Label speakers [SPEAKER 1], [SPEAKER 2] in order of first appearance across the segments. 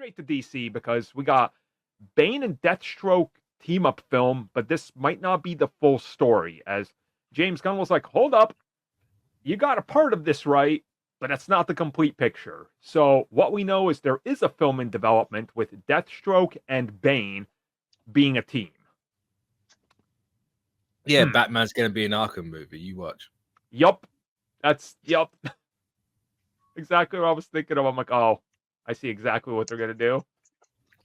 [SPEAKER 1] straight to DC because we got Bane and Deathstroke team up film, but this might not be the full story. As James Gunn was like, hold up, you got a part of this right, but that's not the complete picture. So what we know is there is a film in development with Deathstroke and Bane being a team.
[SPEAKER 2] Yeah, Batman's going to be an Arkham movie. You watch.
[SPEAKER 1] Yup. Yup. Exactly what I was thinking of. I'm like, oh, I see exactly what they're going to do.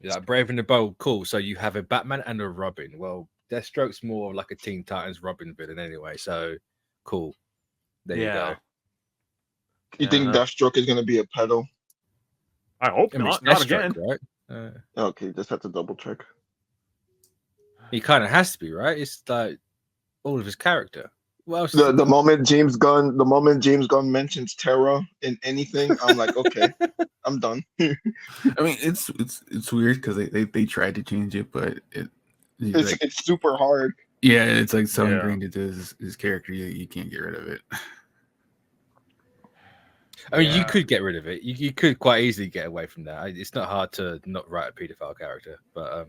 [SPEAKER 2] Yeah, like Brave and the Bold, cool. So you have a Batman and a Robin. Well, Deathstroke's more like a Teen Titans Robin villain anyway. So cool. There you go.
[SPEAKER 3] You think Deathstroke is going to be a pedo?
[SPEAKER 1] I hope not. Not again.
[SPEAKER 2] Right?
[SPEAKER 3] Okay, just have to double check.
[SPEAKER 2] He kind of has to be, right? It's like all of his character. Well,
[SPEAKER 3] the moment James Gunn mentions Terra in anything, I'm like, okay, I'm done.
[SPEAKER 4] I mean, it's weird because they tried to change it, but
[SPEAKER 3] it's super hard.
[SPEAKER 4] Yeah, it's like so ingrained into his character, you can't get rid of it.
[SPEAKER 2] I mean, you could get rid of it. You could quite easily get away from that. It's not hard to not write a pedophile character, but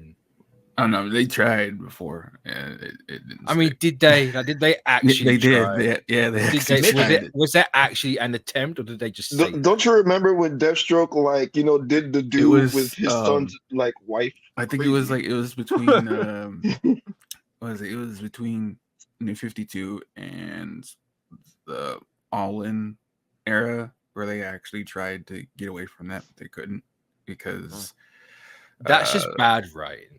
[SPEAKER 4] I don't know. They tried before, and it didn't.
[SPEAKER 2] I mean, did they? Like, did they actually?
[SPEAKER 4] They
[SPEAKER 2] try?
[SPEAKER 4] did. They
[SPEAKER 2] was that actually an attempt, or did they just?
[SPEAKER 3] Don't you remember when Deathstroke, like, you know, did the dude with his son's like wife?
[SPEAKER 4] I think it was between. What was it? It was between New 52 and the All-In era, where they actually tried to get away from that, but they couldn't because
[SPEAKER 2] that's just bad writing.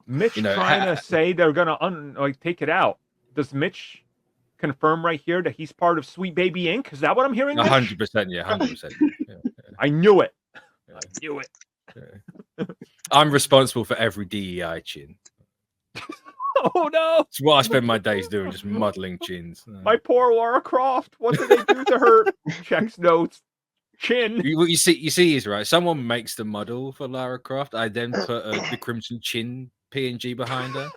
[SPEAKER 1] Mitch trying to say they're gonna take it out. Does Mitch confirm right here that he's part of Sweet Baby Inc.? Is that what I'm hearing?
[SPEAKER 2] 100%, yeah, 100%.
[SPEAKER 1] I knew it. I knew it.
[SPEAKER 2] I'm responsible for every DEI chin.
[SPEAKER 1] Oh no!
[SPEAKER 2] It's what I spend my days doing, just muddling chins.
[SPEAKER 1] My poor Lara Croft. What did they do to her? Checks notes. Chin.
[SPEAKER 2] You see, is right. Someone makes the model for Lara Croft. I then put the Crimson Chin PNG behind her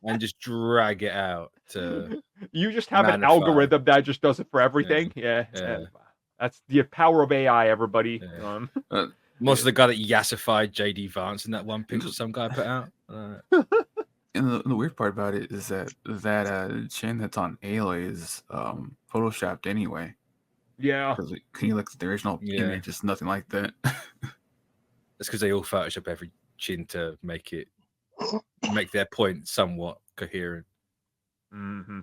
[SPEAKER 2] and just drag it out to.
[SPEAKER 1] You just have an algorithm that just does it for everything. Yeah. That's the power of AI, everybody.
[SPEAKER 2] Yeah. Most of the guy that yassified JD Vance in that one picture some guy put out.
[SPEAKER 4] And the weird part about it is that chin that's on Aloy is photoshopped anyway.
[SPEAKER 1] Yeah.
[SPEAKER 4] Can you look at the original image? It's nothing like that.
[SPEAKER 2] That's because they all Photoshop every chin to make their point somewhat coherent.
[SPEAKER 1] Mm-hmm.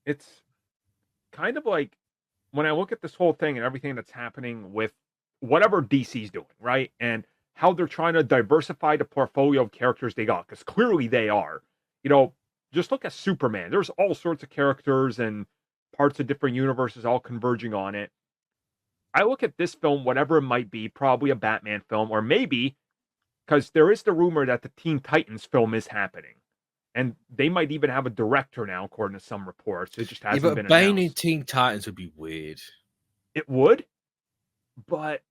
[SPEAKER 1] It's kind of like when I look at this whole thing and everything that's happening with whatever DC's doing, right? And how they're trying to diversify the portfolio of characters they got, because clearly they are. You know, just look at Superman. There's all sorts of characters and parts of different universes all converging on it. I look at this film, whatever it might be, probably a Batman film, or maybe, because there is the rumor that the Teen Titans film is happening. And they might even have a director now, according to some reports. It just hasn't been announced.
[SPEAKER 2] Bane in Teen Titans would be weird.
[SPEAKER 1] It would, but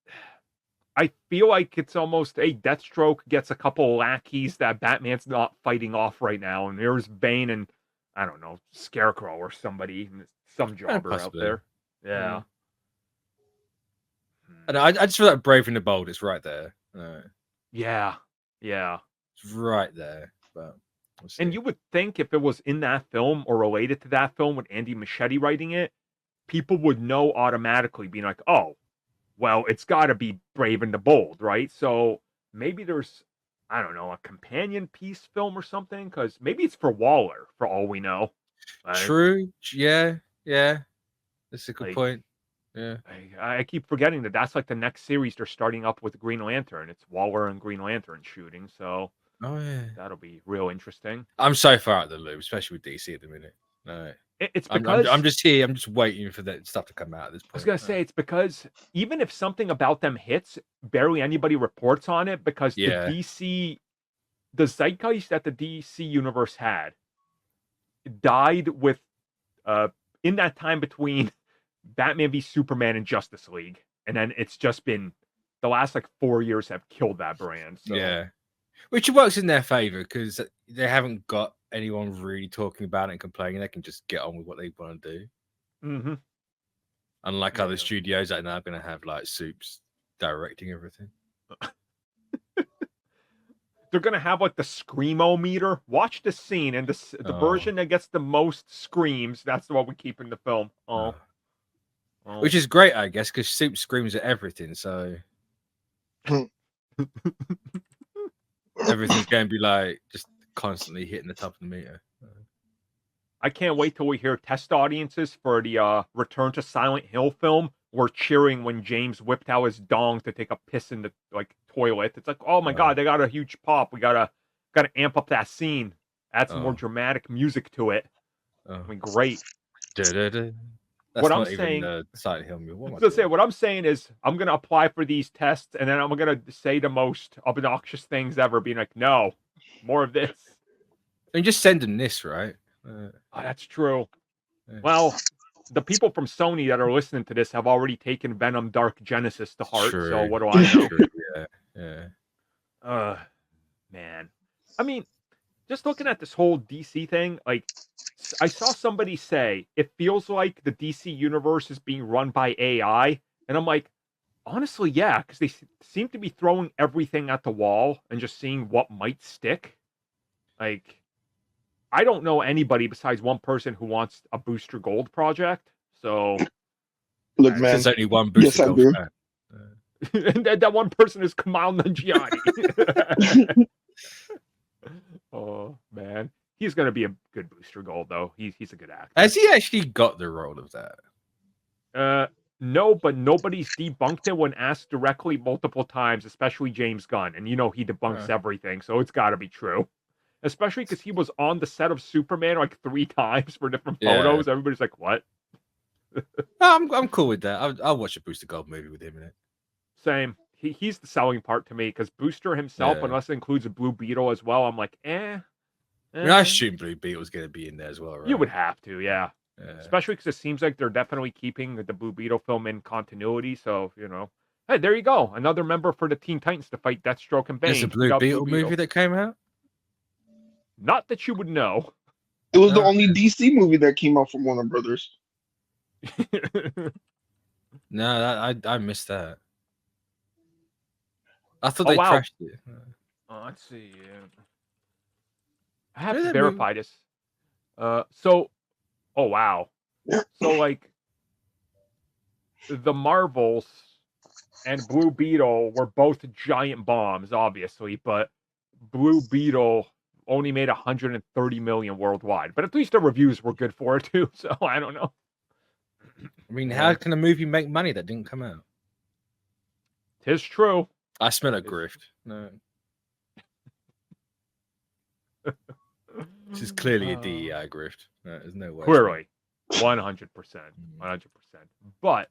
[SPEAKER 1] I feel like it's almost Deathstroke gets a couple lackeys that Batman's not fighting off right now, and there's Bane and I don't know, Scarecrow or somebody, some jobber out there. Yeah.
[SPEAKER 2] And I just feel like Brave and the Bold is right there.
[SPEAKER 1] Yeah.
[SPEAKER 2] It's right there. But
[SPEAKER 1] and you would think if it was in that film or related to that film with Andy Muschietti writing it, people would know automatically, being like, oh, well, it's got to be Brave and the Bold, right? So maybe there's, I don't know, a companion piece film or something, because maybe it's for Waller, for all we know.
[SPEAKER 2] True. Yeah. That's a good point. Yeah.
[SPEAKER 1] I keep forgetting that's like the next series they're starting up with Green Lantern. It's Waller and Green Lantern shooting, so that'll be real interesting.
[SPEAKER 2] I'm so far out of the loop, especially with DC at the minute.
[SPEAKER 1] It's because
[SPEAKER 2] I'm just here. I'm just waiting for that stuff to come out at this point.
[SPEAKER 1] I was gonna say it's because even if something about them hits, barely anybody reports on it because the zeitgeist that the DC universe had died with in that time between Batman v Superman and Justice League, and then it's just been the last 4 years have killed that brand. So.
[SPEAKER 2] Yeah, which works in their favor because they haven't got anyone really talking about it and complaining. They can just get on with what they want to do.
[SPEAKER 1] Mm-hmm.
[SPEAKER 2] Unlike
[SPEAKER 1] Yeah.
[SPEAKER 2] other studios that are now going to have like Soups directing everything.
[SPEAKER 1] They're gonna have like the screamo meter. Watch the scene, and the
[SPEAKER 2] Oh.
[SPEAKER 1] version that gets the most screams, that's the one we keep in the film. Oh.
[SPEAKER 2] Which is great, I guess, because Soup screams at everything, so everything's going to be like just constantly hitting the top of the meter.
[SPEAKER 1] I can't wait till we hear test audiences for the Return to Silent Hill film were cheering when James whipped out his dong to take a piss in the like toilet. It's like, oh my god, they got a huge pop. We gotta amp up that scene, add some more dramatic music to it. I mean, great.
[SPEAKER 2] That's
[SPEAKER 1] What I'm
[SPEAKER 2] not even
[SPEAKER 1] saying-
[SPEAKER 2] the Silent Hill movie. What am I
[SPEAKER 1] So say
[SPEAKER 2] doing?
[SPEAKER 1] what I'm saying is I'm gonna apply for these tests, and then I'm gonna say the most obnoxious things ever, being like, no, more of this.
[SPEAKER 2] I mean, just send them this, right?
[SPEAKER 1] Oh, that's true.
[SPEAKER 2] Yeah.
[SPEAKER 1] Well, the people from Sony that are listening to this have already taken Venom Dark Genesis to heart, so
[SPEAKER 2] True.
[SPEAKER 1] what do I know?
[SPEAKER 2] True, yeah.
[SPEAKER 1] Man. I mean, just looking at this whole DC thing, like, I saw somebody say it feels like the DC universe is being run by AI, and I'm like, honestly, yeah, because they seem to be throwing everything at the wall and just seeing what might stick. Like, I don't know anybody besides one person who wants a Booster Gold project, so
[SPEAKER 3] Look, man.
[SPEAKER 2] There's only one booster
[SPEAKER 3] Yes, I
[SPEAKER 2] gold
[SPEAKER 3] do.
[SPEAKER 2] fan.
[SPEAKER 1] and that one person is Kamal Nanjiani. Oh man, he's gonna be a good Booster Gold though. He's a good actor.
[SPEAKER 2] Has he actually got the role of that?
[SPEAKER 1] No, but nobody's debunked it when asked directly multiple times, especially James Gunn, and you know he debunks everything, so it's got to be true. Especially because he was on the set of Superman like 3 times for different
[SPEAKER 2] Yeah.
[SPEAKER 1] photos. Everybody's like, "What?"
[SPEAKER 2] I'm cool with that. I'll watch a Booster Gold movie with him in it.
[SPEAKER 1] Same. He's the selling part to me because Booster himself,
[SPEAKER 2] Yeah.
[SPEAKER 1] unless it includes a Blue Beetle as well, I'm like,
[SPEAKER 2] I mean, I assume Blue Beetle's going to be in there as well, right?
[SPEAKER 1] You would have to, yeah.
[SPEAKER 2] Yeah.
[SPEAKER 1] Especially because it seems like they're definitely keeping the Blue Beetle film in continuity. So, you know, hey, there you go. Another member for the Teen Titans to fight Deathstroke and Bane.
[SPEAKER 2] There's a
[SPEAKER 1] We
[SPEAKER 2] Blue
[SPEAKER 1] got
[SPEAKER 2] Beetle movie that came out?
[SPEAKER 1] Not that you would know.
[SPEAKER 3] It was the
[SPEAKER 2] Okay.
[SPEAKER 3] only DC movie that came out from Warner Brothers.
[SPEAKER 2] No, I missed that. I thought
[SPEAKER 1] Oh,
[SPEAKER 2] they
[SPEAKER 1] wow.
[SPEAKER 2] crashed it.
[SPEAKER 1] Let's see. I have
[SPEAKER 2] Yeah,
[SPEAKER 1] to
[SPEAKER 2] that
[SPEAKER 1] verify this. Oh wow. So like, the Marvels and Blue Beetle were both giant bombs, obviously, but Blue Beetle only made 130 million worldwide. But at least the reviews were good for it too. So I don't know.
[SPEAKER 2] I mean,
[SPEAKER 1] Yeah.
[SPEAKER 2] how can a movie make money that didn't come out?
[SPEAKER 1] 'Tis true.
[SPEAKER 2] I smell a
[SPEAKER 1] It's-
[SPEAKER 2] grift. No. This is clearly a DEI grift. No, there's no way.
[SPEAKER 1] Clearly, 100%, 100%. But